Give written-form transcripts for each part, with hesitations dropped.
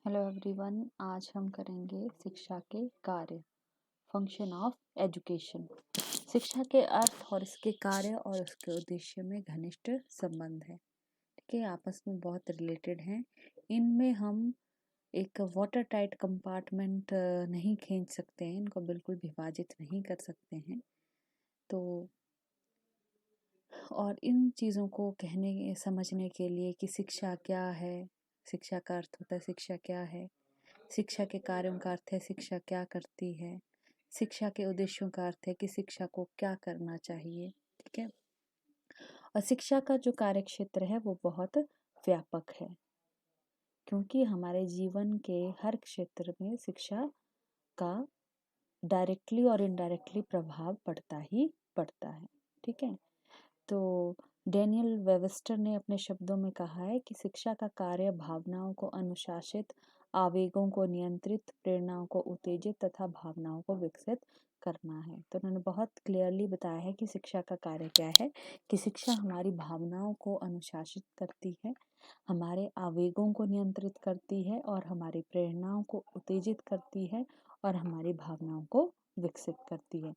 Hello everyone. आज हम करेंगे शिक्षा के कार्य, फंक्शन ऑफ एजुकेशन। शिक्षा के अर्थ और इसके कार्य और उसके उद्देश्य में घनिष्ठ संबंध है। ठीक है, आपस में बहुत रिलेटेड हैं। इनमें हम एक वाटर टाइट कंपार्टमेंट नहीं खींच सकते हैं, इनको बिल्कुल विभाजित नहीं कर सकते हैं। तो और इन चीज़ों को कहने समझने के लिए कि शिक्षा क्या है, शिक्षा का अर्थ होता है शिक्षा क्या है, शिक्षा के कार्यों का अर्थ है शिक्षा क्या करती है, शिक्षा के उद्देश्यों का अर्थ है कि शिक्षा को क्या करना चाहिए। ठीक है, और शिक्षा का जो कार्य क्षेत्र है वो बहुत व्यापक है, क्योंकि हमारे जीवन के हर क्षेत्र में शिक्षा का डायरेक्टली और इनडायरेक्टली प्रभाव पड़ता ही पड़ता है। ठीक है, तो डेनियल वेबस्टर ने अपने शब्दों में कहा है कि शिक्षा का कार्य भावनाओं को अनुशासित, आवेगों को नियंत्रित, प्रेरणाओं को उत्तेजित तथा भावनाओं को विकसित करना है। तो उन्होंने बहुत क्लियरली बताया है कि शिक्षा का कार्य क्या है, कि शिक्षा हमारी भावनाओं को अनुशासित करती है, हमारे आवेगों को नियंत्रित करती है और हमारी प्रेरणाओं को उत्तेजित करती है और हमारी भावनाओं को विकसित करती है।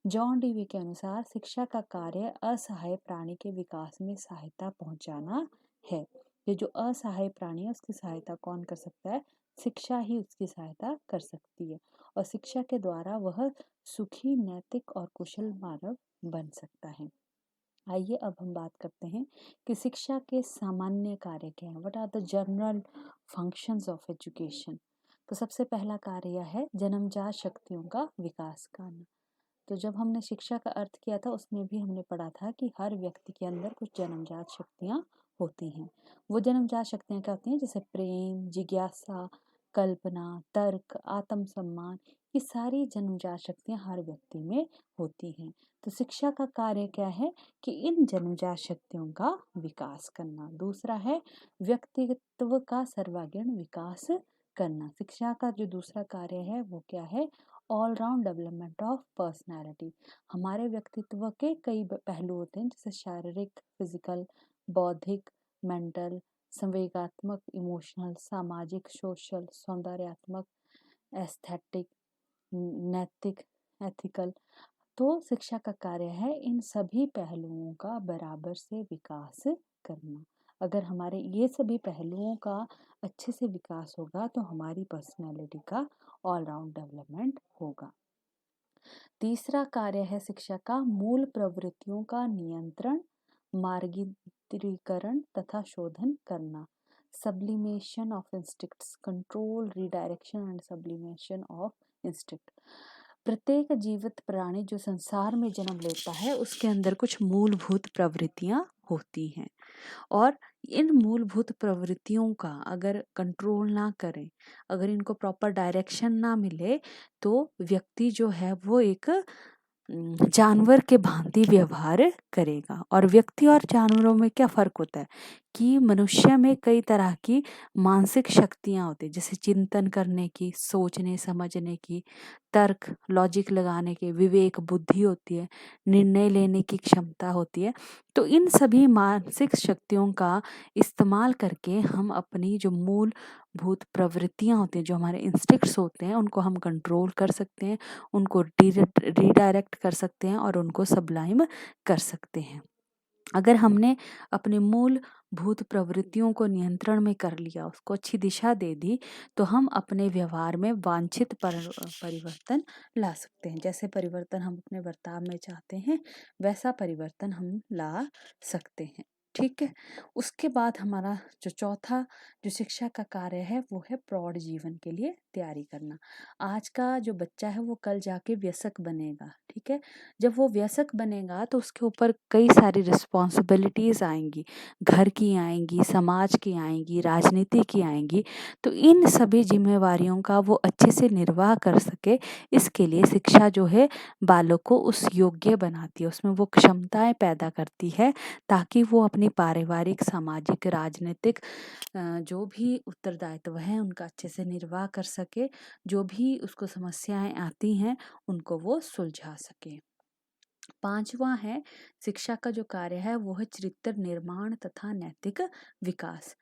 जॉन डीवी के अनुसार शिक्षा का कार्य असहाय प्राणी के विकास में सहायता पहुंचाना है। ये जो असहाय प्राणी है उसकी सहायता कौन कर सकता है? शिक्षा ही उसकी सहायता कर सकती है, और शिक्षा के द्वारा वह सुखी, नैतिक और कुशल मानव बन सकता है। आइए अब हम बात करते हैं कि शिक्षा के सामान्य कार्य क्या है। What are the general functions of education. तो सबसे पहला कार्य यह है जन्मजात शक्तियों का विकास करना। तो जब हमने शिक्षा का अर्थ किया था उसमें भी हमने पढ़ा था कि हर व्यक्ति के अंदर कुछ जन्मजात शक्तियाँ होती हैं। वो जन्मजात शक्तियाँ क्या होती हैं? जैसे प्रेम, जिज्ञासा, कल्पना, तर्क, आत्मसम्मान, ये सारी जन्मजात शक्तियाँ हर व्यक्ति में होती हैं। तो शिक्षा का कार्य क्या है? कि इन जन्मजात शक्तियों का विकास करना। दूसरा है व्यक्तित्व का सर्वांगीण विकास करना। शिक्षा का जो दूसरा कार्य है वो क्या है? All round development of personality. हमारे व्यक्तित्व के कई पहलू होते हैं, जैसे शारीरिक, फिजिकल, बौद्धिक, मेंटल, संवेगात्मक, इमोशनल, सामाजिक, सोशल, सौंदर्यात्मक, एस्थेटिक, नैतिक, एथिकल। तो शिक्षा का कार्य है इन सभी पहलुओं का बराबर से विकास करना। अगर हमारे ये सभी पहलुओं का अच्छे से विकास होगा तो हमारी पर्सनैलिटी का ऑल राउंड डेवलपमेंट होगा। तीसरा कार्य है शिक्षा का मूल प्रवृत्तियों का नियंत्रण, मार्गीकरण तथा शोधन करना। Sublimation of instincts, control, redirection and sublimation of instinct. प्रत्येक जीवित प्राणी जो संसार में जन्म लेता है उसके अंदर कुछ मूलभूत प्रवृत्तियां होती हैं, और इन मूलभूत प्रवृत्तियों का अगर कंट्रोल ना करें, अगर इनको प्रॉपर डायरेक्शन ना मिले, तो व्यक्ति जो है वो एक जानवर के भांति व्यवहार करेगा। और व्यक्ति और जानवरों में क्या फर्क होता है कि मनुष्य में कई तरह की मानसिक शक्तियां होती है, जैसे चिंतन करने की, सोचने समझने की, तर्क लॉजिक लगाने की, विवेक बुद्धि होती है, निर्णय लेने की क्षमता होती है। तो इन सभी मानसिक शक्तियों का इस्तेमाल करके हम अपनी जो मूलभूत प्रवृत्तियां होती हैं, जो हमारे इंस्टिक्ट्स होते हैं, उनको हम कंट्रोल कर सकते हैं, उनको रिडायरेक्ट कर सकते हैं और उनको सबलाइम कर सकते हैं। अगर हमने अपने मूलभूत प्रवृत्तियों को नियंत्रण में कर लिया, उसको अच्छी दिशा दे दी, तो हम अपने व्यवहार में वांछित परिवर्तन ला सकते हैं। जैसे परिवर्तन हम अपने बर्ताव में चाहते हैं वैसा परिवर्तन हम ला सकते हैं। ठीक है, उसके बाद हमारा जो चौथा जो शिक्षा का कार्य है वो है प्रौढ़ जीवन के लिए तैयारी करना। आज का जो बच्चा है वो कल जाके वयस्क बनेगा। ठीक है, जब वो वयस्क बनेगा तो उसके ऊपर कई सारी रिस्पॉन्सिबिलिटीज़ आएंगी, घर की आएंगी, समाज की आएंगी, राजनीति की आएंगी। तो इन सभी जिम्मेवारियों का वो अच्छे से निर्वाह कर सके, इसके लिए शिक्षा जो है बालक को उस योग्य बनाती है, उसमें वो क्षमताएं पैदा करती है, ताकि वो अपनी पारिवारिक, सामाजिक, राजनीतिक जो भी उत्तरदायित्व हैं उनका अच्छे से निर्वाह कर सके, जो भी उसको समस्याएं आती हैं उनको वो सुलझा सके। 5वां है शिक्षा का जो कार्य है वो है चरित्र निर्माण तथा नैतिक विकास।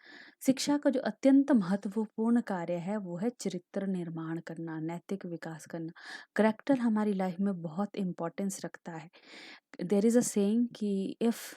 शिक्षा का जो अत्यंत महत्वपूर्ण कार्य है वो है चरित्र निर्माण करना, नैतिक विकास करना। करैक्टर हमारी लाइफ में बहुत इम्पोर्टेंस रखता है। देयर इज अ सेइंग कि if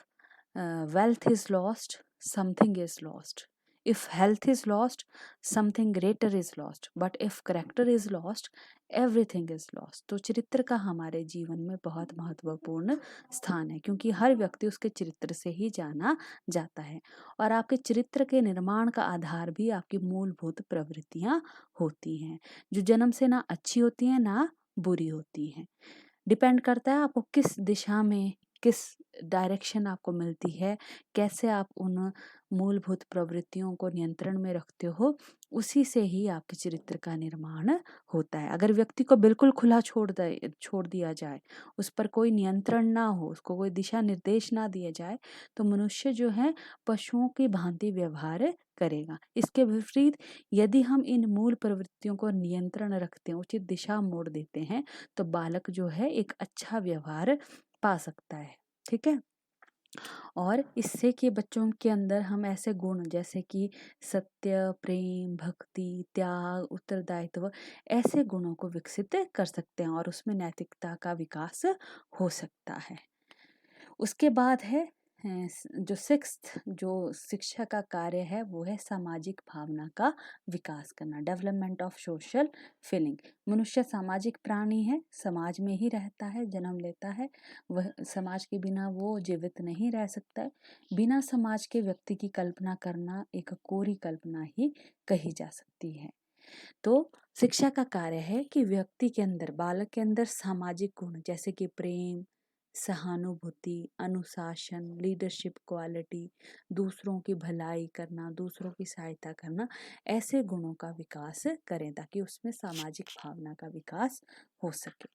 wealth is lost, something is lost. If health is lost, something greater is lost. But if character is lost, everything is lost. तो चरित्र का हमारे जीवन में बहुत महत्वपूर्ण स्थान है, क्योंकि हर व्यक्ति उसके चरित्र से ही जाना जाता है। और आपके चरित्र के निर्माण का आधार भी आपकी मूलभूत प्रवृत्तियां होती हैं, जो जन्म से ना अच्छी होती हैं ना बुरी होती हैं। डिपेंड करता है आपको किस दिशा में, किस डायरेक्शन आपको मिलती है, कैसे आप उन मूलभूत प्रवृत्तियों को नियंत्रण में रखते हो, उसी से ही आपके चरित्र का निर्माण होता है। अगर व्यक्ति को बिल्कुल खुला छोड़ दिया जाए, उस पर कोई नियंत्रण ना हो, उसको कोई दिशा निर्देश ना दिया जाए, तो मनुष्य जो है पशुओं की भांति व्यवहार करेगा। इसके विपरीत यदि हम इन मूल प्रवृत्तियों को नियंत्रण रखते हैं, उचित दिशा मोड़ देते हैं, तो बालक जो है एक अच्छा व्यवहार पा सकता है। ठीक है। और इससे कि बच्चों के अंदर हम ऐसे गुण जैसे कि सत्य, प्रेम, भक्ति, त्याग, उत्तरदायित्व, ऐसे गुणों को विकसित कर सकते हैं और उसमें नैतिकता का विकास हो सकता है। उसके बाद है जो सिक्स्थ जो शिक्षा का कार्य है वो है सामाजिक भावना का विकास करना, डेवलपमेंट ऑफ सोशल फीलिंग। मनुष्य सामाजिक प्राणी है, समाज में ही रहता है, जन्म लेता है, वह समाज के बिना वो जीवित नहीं रह सकता है। बिना समाज के व्यक्ति की कल्पना करना एक कोरी कल्पना ही कही जा सकती है। तो शिक्षा का कार्य है कि व्यक्ति के अंदर, बालक के अंदर सामाजिक गुण जैसे कि प्रेम, सहानुभूति, अनुशासन, लीडरशिप क्वालिटी, दूसरों की भलाई करना, दूसरों की सहायता करना, ऐसे गुणों का विकास करें ताकि उसमें सामाजिक भावना का विकास हो सके।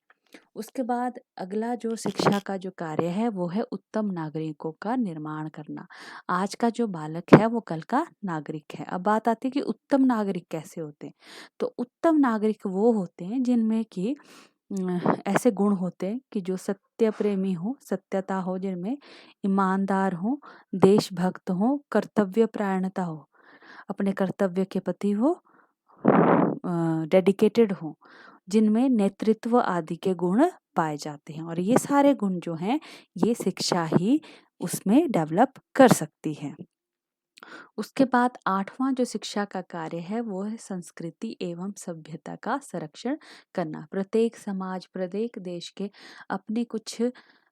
उसके बाद अगला जो शिक्षा का जो कार्य है वो है उत्तम नागरिकों का निर्माण करना। आज का जो बालक है वो कल का नागरिक है। अब बात आती है कि उत्तम नागरिक कैसे होते हैं। तो उत्तम नागरिक वो होते हैं जिनमें कि ऐसे गुण होते हैं कि जो सत्य प्रेमी हो, सत्यता हो, जिनमें ईमानदार हो, देशभक्त हो, कर्तव्य परायणता हो, अपने कर्तव्य के प्रति हो, डेडिकेटेड हो, जिनमें नेतृत्व आदि के गुण पाए जाते हैं। और ये सारे गुण जो हैं ये शिक्षा ही उसमें डेवलप कर सकती है। उसके बाद 8वां जो शिक्षा का कार्य है वो है संस्कृति एवं सभ्यता का संरक्षण करना। प्रत्येक समाज, प्रत्येक देश के अपने कुछ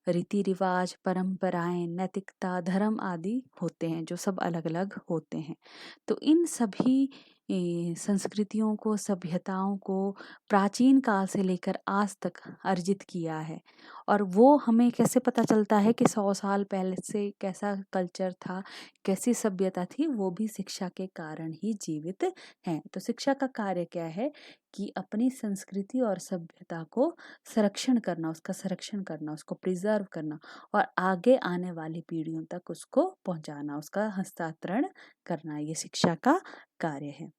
रीति रिवाज, परंपराएं, नैतिकता, धर्म आदि होते हैं जो सब अलग अलग होते हैं। तो इन सभी संस्कृतियों को, सभ्यताओं को प्राचीन काल से लेकर आज तक अर्जित किया है। और वो हमें कैसे पता चलता है कि 100 साल पहले से कैसा कल्चर था, कैसी सभ्यता थी, वो भी शिक्षा के कारण ही जीवित हैं। तो शिक्षा का कार्य क्या है कि अपनी संस्कृति और सभ्यता को संरक्षण करना, उसका संरक्षण करना, उसको प्रिजर्व करना और आगे आने वाली पीढ़ियों तक उसको पहुंचाना, उसका हस्तांतरण करना, ये शिक्षा का कार्य है।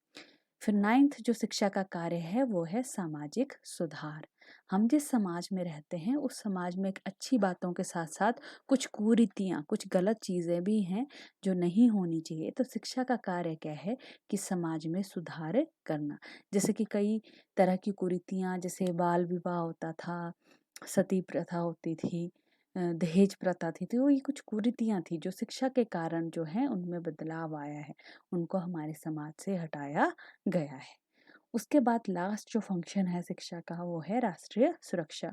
फिर 9th जो शिक्षा का कार्य है वो है सामाजिक सुधार। हम जिस समाज में रहते हैं उस समाज में अच्छी बातों के साथ साथ कुछ कुरीतियाँ, कुछ गलत चीज़ें भी हैं जो नहीं होनी चाहिए। तो शिक्षा का कार्य क्या है कि समाज में सुधार करना। जैसे कि कई तरह की कुरीतियाँ, जैसे बाल विवाह होता था, सती प्रथा होती थी, दहेज प्रथा थी, तो ये कुछ कुरीतियाँ थी जो शिक्षा के कारण जो है उनमें बदलाव आया है, उनको हमारे समाज से हटाया गया है। उसके बाद लास्ट जो फंक्शन है शिक्षा का वो है राष्ट्रीय सुरक्षा।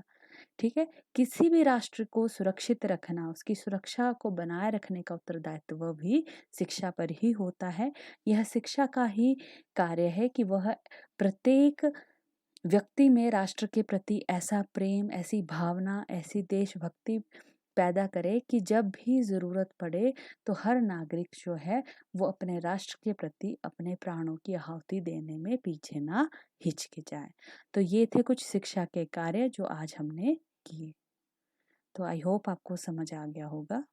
ठीक है। किसी भी राष्ट्र को सुरक्षित रखना, उसकी सुरक्षा को बनाए रखने का उत्तरदायित्व भी शिक्षा पर ही होता है। यह शिक्षा का ही कार्य है कि वह प्रत्येक व्यक्ति में राष्ट्र के प्रति ऐसा प्रेम, ऐसी भावना, ऐसी देशभक्ति पैदा करे कि जब भी ज़रूरत पड़े तो हर नागरिक जो है वो अपने राष्ट्र के प्रति अपने प्राणों की आहुति देने में पीछे ना हिचकिचाए। तो ये थे कुछ शिक्षा के कार्य जो आज हमने किए। तो आई होप आपको समझ आ गया होगा।